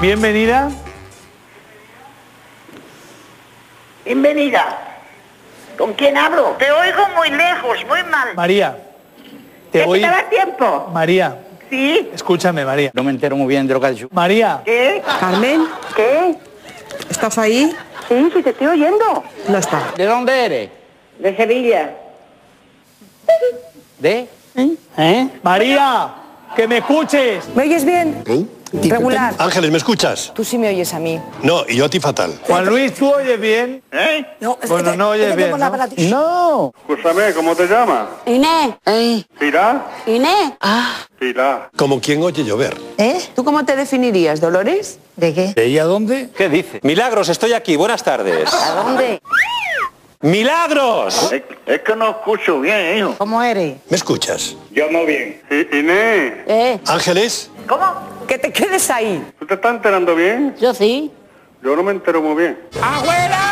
Bienvenida. Bienvenida. ¿Con quién hablo? Te oigo muy lejos, muy mal. María. ¿Te da tiempo? María. Sí. Escúchame, María. No me entero muy bien de lo que ha dicho. María. ¿Qué? Carmen, ¿Qué? ¿estás ahí? Sí, sí, te estoy oyendo. No está. ¿De dónde eres? De Sevilla. ¿De? María, que me escuches. ¿Me oyes bien? Regular. Ángeles, ¿me escuchas? Tú sí me oyes a mí. No, y yo a ti fatal. Juan Luis, ¿tú oyes bien? No, Bueno, no oyes bien, ¿no? No. Escúchame, ¿cómo te llamas? Inés, ¿Pilar? Inés. Pilar. Como quien oye llover. ¿Tú cómo te definirías, Dolores? ¿De qué? ¿De ella dónde? ¿Qué dice? Milagros, estoy aquí. Buenas tardes. ¿A dónde? ¡Milagros! Es que no escucho bien, hijo. ¿Cómo eres? ¿Me escuchas? Yo no bien. Inés, Ángeles, ¿Cómo? Que te quedes ahí. ¿tú te estás enterando bien? Yo sí. Yo no me entero muy bien. ¡Abuela!